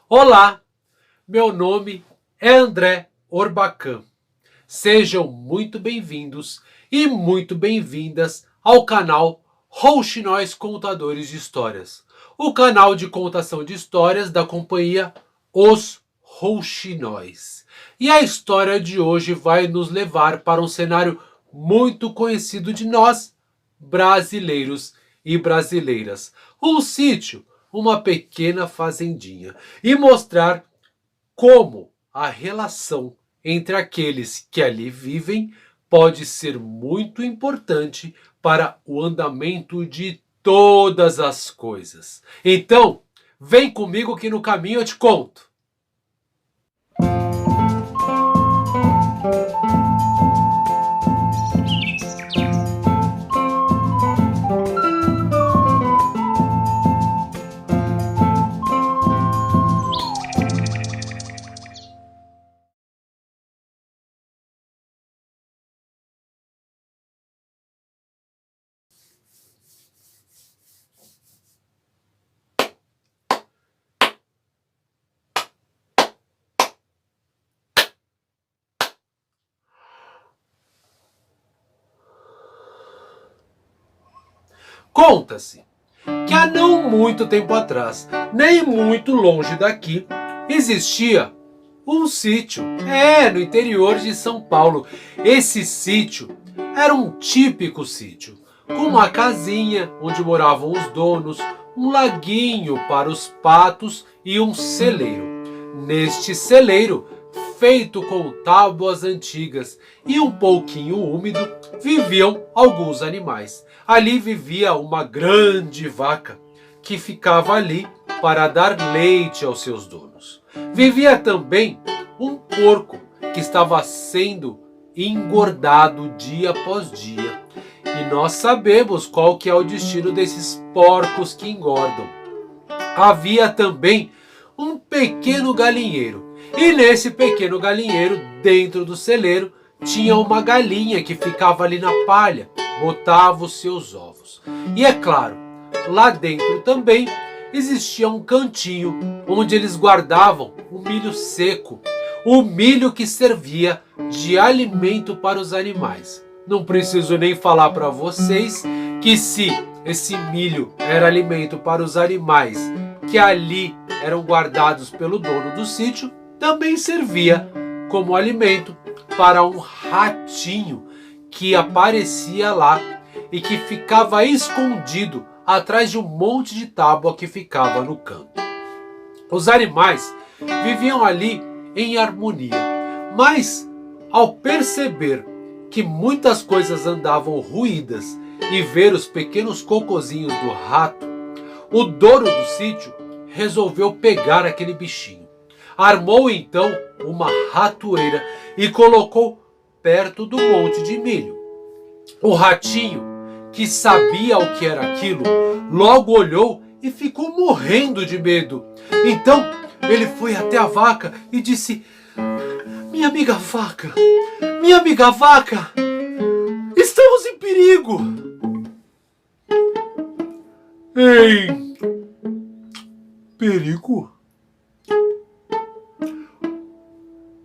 Olá, meu nome é André Orbacan. Sejam muito bem-vindos e muito bem-vindas ao canal Rouxinóis Contadores de Histórias, o canal de contação de histórias da companhia Os Rouxinóis. E a história de hoje vai nos levar para um cenário muito conhecido de nós, brasileiros e brasileiras. Um sítio, uma pequena fazendinha, e mostrar como a relação entre aqueles que ali vivem pode ser muito importante para o andamento de todas as coisas. Então, vem comigo que no caminho eu te conto. Conta-se que há não muito tempo atrás, nem muito longe daqui, existia um sítio, no interior de São Paulo. Esse sítio era um típico sítio, com uma casinha onde moravam os donos, um laguinho para os patos e um celeiro. Neste celeiro, feito com tábuas antigas e um pouquinho úmido, viviam alguns animais. Ali vivia uma grande vaca, que ficava ali para dar leite aos seus donos. Vivia também um porco, que estava sendo engordado dia após dia. E nós sabemos qual que é o destino desses porcos que engordam. Havia também um pequeno galinheiro. E nesse pequeno galinheiro, dentro do celeiro, tinha uma galinha que ficava ali na palha, botava os seus ovos. E é claro, lá dentro também existia um cantinho onde eles guardavam o milho seco, o milho que servia de alimento para os animais. Não preciso nem falar para vocês que se esse milho era alimento para os animais que ali eram guardados pelo dono do sítio, também servia como alimento para um ratinho que aparecia lá e que ficava escondido atrás de um monte de tábua que ficava no canto. Os animais viviam ali em harmonia, mas ao perceber que muitas coisas andavam ruídas e ver os pequenos cocozinhos do rato, o dono do sítio resolveu pegar aquele bichinho. Armou então uma ratoeira e colocou perto do monte de milho. O ratinho, que sabia o que era aquilo, logo olhou e ficou morrendo de medo. Então ele foi até a vaca e disse: minha amiga vaca, estamos em perigo. Em perigo?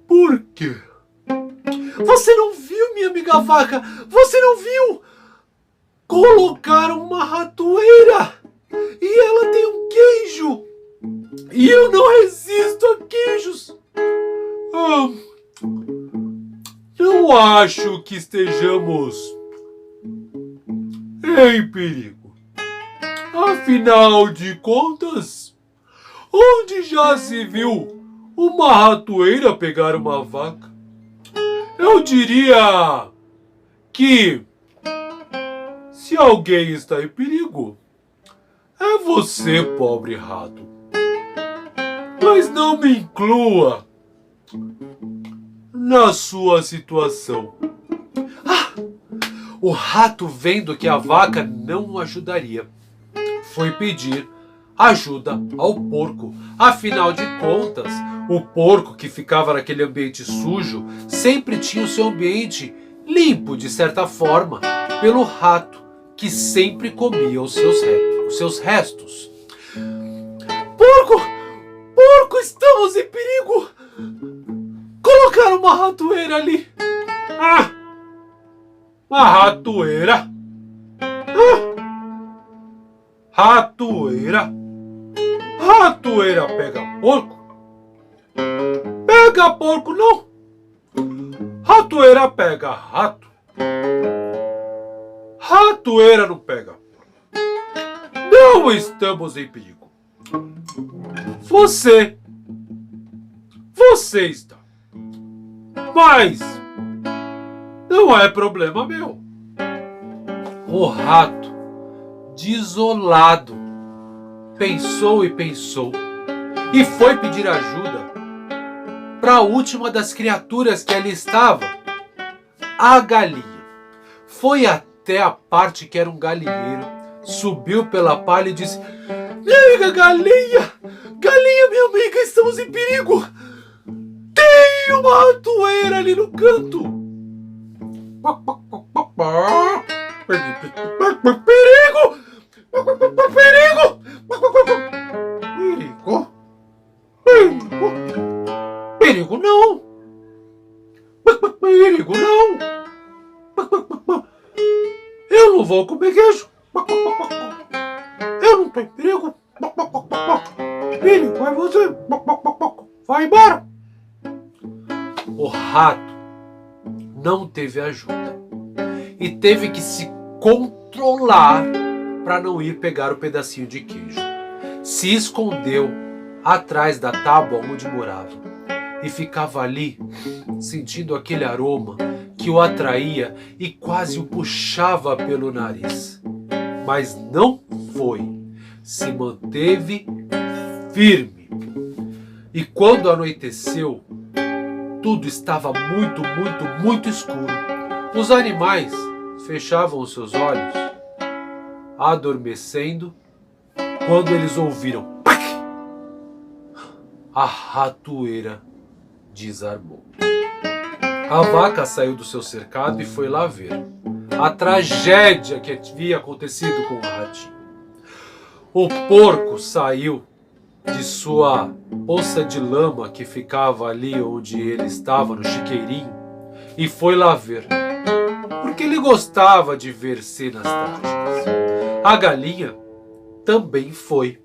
Por quê? Você não viu, minha amiga vaca? Você não viu? Colocaram uma ratoeira e ela tem um queijo. E eu não resisto a queijos. Não acho que estejamos em perigo. Afinal de contas, onde já se viu uma ratoeira pegar uma vaca? Eu diria que se alguém está em perigo, é você, pobre rato. Mas não me inclua na sua situação. O rato, vendo que a vaca não o ajudaria, foi pedir ajuda ao porco. Afinal de contas, o porco, que ficava naquele ambiente sujo, sempre tinha o seu ambiente limpo, de certa forma, pelo rato, que sempre comia os seus restos. Porco! Porco, estamos em perigo! Colocaram uma ratoeira ali! Ah! Uma ratoeira! Ah! Ratoeira! Ratoeira pega porco? Pega porco não! Ratoeira pega rato? Ratoeira não pega porco. Não estamos em perigo. Você está. Mas não é problema meu. O rato, desolado, pensou e pensou e foi pedir ajuda para a última das criaturas que ali estava, a galinha. Foi até a parte que era um galinheiro, subiu pela palha e disse: minha amiga galinha, galinha, minha amiga, estamos em perigo. Tem uma ratoeira ali no canto. Perigo! Perigo! Perigo? Perigo? Perigo não! Perigo não! Eu não vou comer queijo! Eu não tô em perigo! Perigo é você! Vai embora! O rato não teve ajuda e teve que se controlar para não ir pegar o pedacinho de queijo. Se escondeu atrás da tábua onde morava e ficava ali sentindo aquele aroma que o atraía e quase o puxava pelo nariz. Mas não foi, se manteve firme. E quando anoiteceu, tudo estava muito escuro. Os animais fechavam os seus olhos, adormecendo, quando eles ouviram "pac!", a ratoeira desarmou. A vaca saiu do seu cercado e foi lá ver a tragédia que havia acontecido com o ratinho. O porco saiu de sua poça de lama que ficava ali onde ele estava, no chiqueirinho, e foi lá ver, porque ele gostava de ver cenas trágicas. A galinha também foi,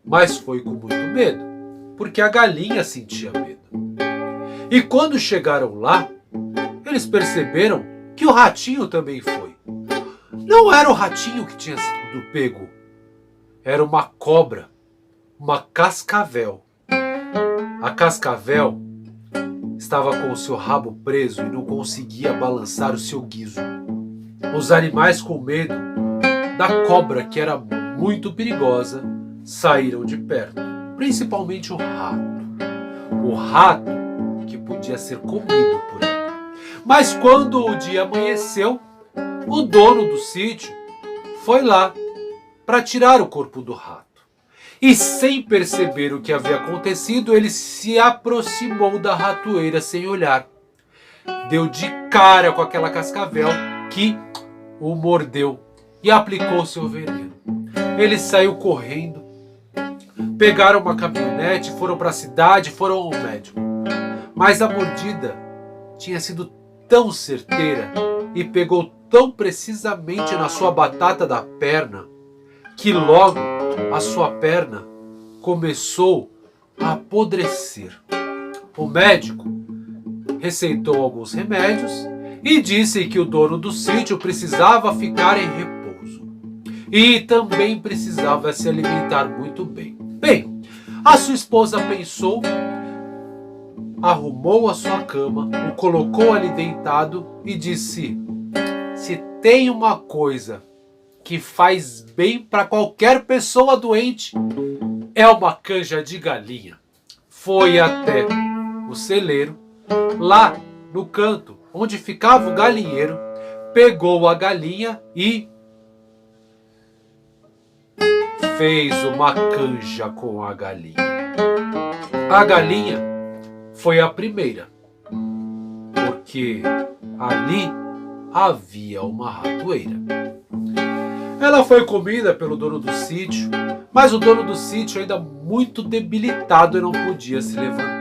mas foi com muito medo, porque a galinha sentia medo. E quando chegaram lá, eles perceberam que o ratinho também foi. Não era o ratinho que tinha sido pego, era uma cobra, uma cascavel. A cascavel estava com o seu rabo preso e não conseguia balançar o seu guiso. Os animais, com medo da cobra, que era muito perigosa, saíram de perto, principalmente o rato. O rato que podia ser comido por ela. Mas quando o dia amanheceu, o dono do sítio foi lá para tirar o corpo do rato. E sem perceber o que havia acontecido, ele se aproximou da ratoeira sem olhar. Deu de cara com aquela cascavel que o mordeu e aplicou seu veneno. Ele saiu correndo, pegaram uma caminhonete, foram para a cidade, foram ao médico. Mas a mordida tinha sido tão certeira e pegou tão precisamente na sua batata da perna que logo a sua perna começou a apodrecer. O médico receitou alguns remédios e disse que o dono do sítio precisava ficar em repouso e também precisava se alimentar muito bem. Bem, a sua esposa pensou, arrumou a sua cama, o colocou ali deitado e disse: se tem uma coisa que faz bem para qualquer pessoa doente, é uma canja de galinha. Foi até o celeiro, lá no canto onde ficava o galinheiro, pegou a galinha e fez uma canja com a galinha. A galinha foi a primeira, porque ali havia uma ratoeira. Ela foi comida pelo dono do sítio, Mas o dono do sítio, ainda muito debilitado, não podia se levantar.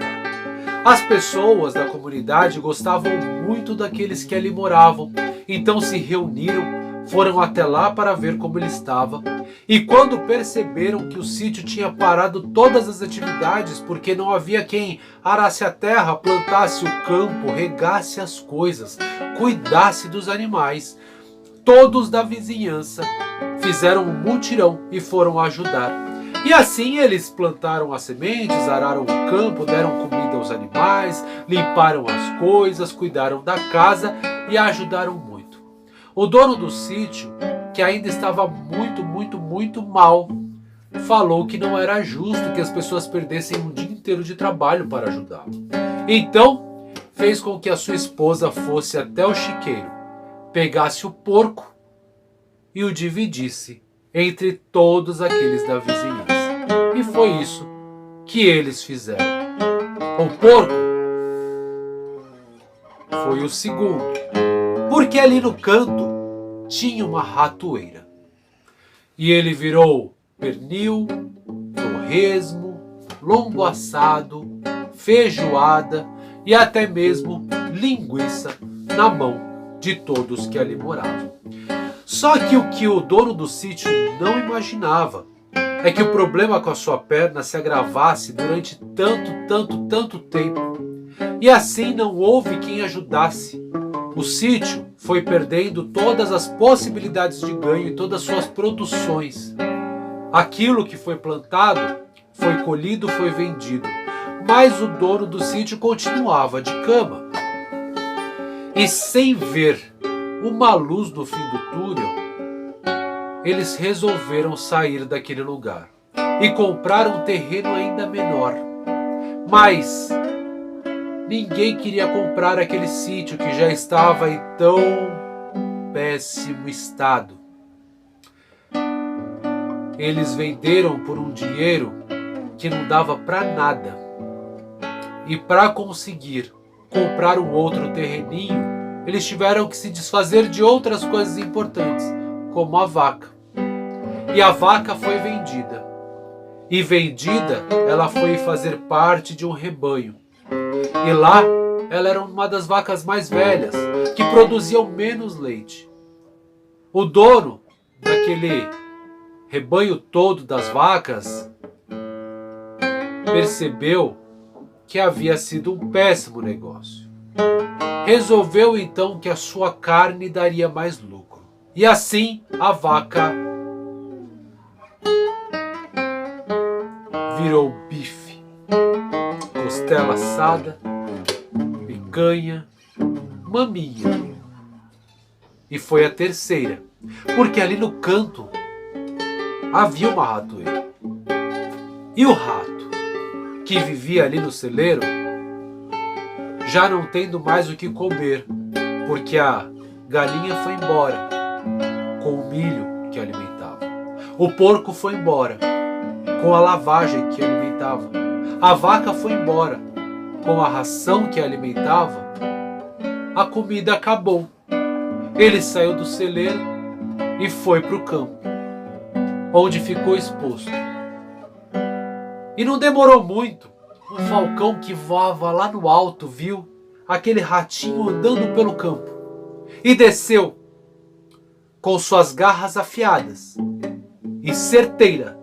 As pessoas da comunidade gostavam muito daqueles que ali moravam, então se reuniram, foram até lá para ver como ele estava, e quando perceberam que o sítio tinha parado todas as atividades porque não havia quem arasse a terra, plantasse o campo, regasse as coisas, cuidasse dos animais, todos da vizinhança fizeram um mutirão e foram ajudar. E assim eles plantaram as sementes, araram o campo, deram comida aos animais, limparam as coisas, cuidaram da casa e ajudaram muito. O dono do sítio, que ainda estava muito mal, falou que não era justo que as pessoas perdessem um dia inteiro de trabalho para ajudá-lo. Então, fez com que a sua esposa fosse até o chiqueiro, pegasse o porco e o dividisse entre todos aqueles da vizinhança. E foi isso que eles fizeram. O porco foi o segundo, porque ali no canto tinha uma ratoeira. E ele virou pernil, torresmo, lombo assado, feijoada e até mesmo linguiça na mão de todos que ali moravam. Só que o que o dono do sítio não imaginava é que o problema com a sua perna se agravasse durante tanto tempo. E assim não houve quem ajudasse. O sítio foi perdendo todas as possibilidades de ganho e todas as suas produções. Aquilo que foi plantado, foi colhido, foi vendido. Mas o dono do sítio continuava de cama. E sem ver uma luz no fim do túnel, eles resolveram sair daquele lugar e comprar um terreno ainda menor. Mas ninguém queria comprar aquele sítio que já estava em tão péssimo estado. Eles venderam por um dinheiro que não dava para nada. E para conseguir comprar um outro terreninho, eles tiveram que se desfazer de outras coisas importantes, como a vaca. E a vaca foi vendida. E vendida, ela foi fazer parte de um rebanho. E lá, ela era uma das vacas mais velhas, que produziam menos leite. O dono daquele rebanho todo das vacas percebeu que havia sido um péssimo negócio. Resolveu então que a sua carne daria mais lucro. E assim a vaca virou bife, costela assada, picanha, maminha. E foi a terceira, porque ali no canto havia uma ratoeira. E o rato, que vivia ali no celeiro, já não tendo mais o que comer, porque a galinha foi embora com o milho que alimentava. O porco foi embora com a lavagem que alimentava. A vaca foi embora com a ração que alimentava. A comida acabou. Ele saiu do celeiro e foi para o campo, onde ficou exposto. E não demorou muito. Um falcão que voava lá no alto viu aquele ratinho andando pelo campo e desceu com suas garras afiadas e certeira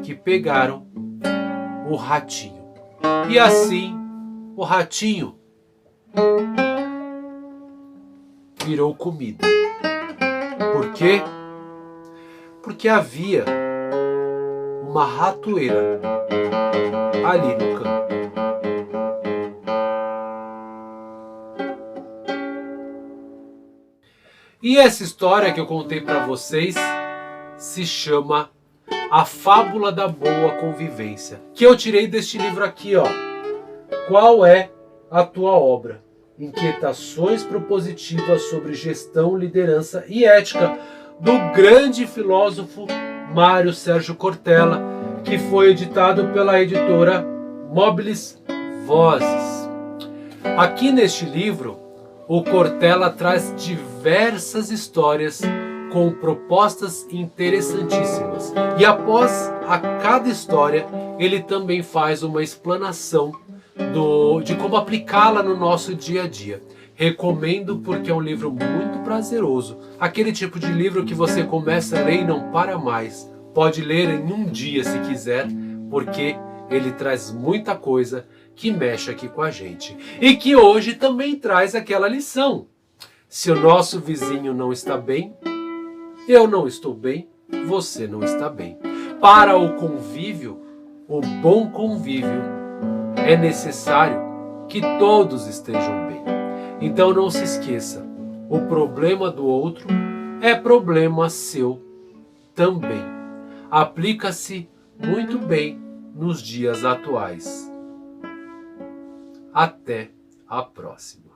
que pegaram o ratinho. E assim o ratinho virou comida. Por quê? Porque havia uma ratoeira ali no campo. E essa história que eu contei para vocês se chama A Fábula da Boa Convivência, que eu tirei deste livro aqui, ó. Qual é a tua obra? Inquietações propositivas sobre gestão, liderança e ética, do grande filósofo Mário Sérgio Cortella, que foi editado pela editora Mobilis Vozes. Aqui neste livro, o Cortella traz diversas histórias com propostas interessantíssimas. E após a cada história, ele também faz uma explanação de como aplicá-la no nosso dia a dia. Recomendo porque é um livro muito prazeroso. Aquele tipo de livro que você começa a ler e não para mais. Pode ler em um dia se quiser, porque ele traz muita coisa que mexe aqui com a gente. E que hoje também traz aquela lição. Se o nosso vizinho não está bem, eu não estou bem, você não está bem. Para o convívio, o bom convívio, é necessário que todos estejam bem. Então não se esqueça, o problema do outro é problema seu também. Aplica-se muito bem nos dias atuais. Até a próxima.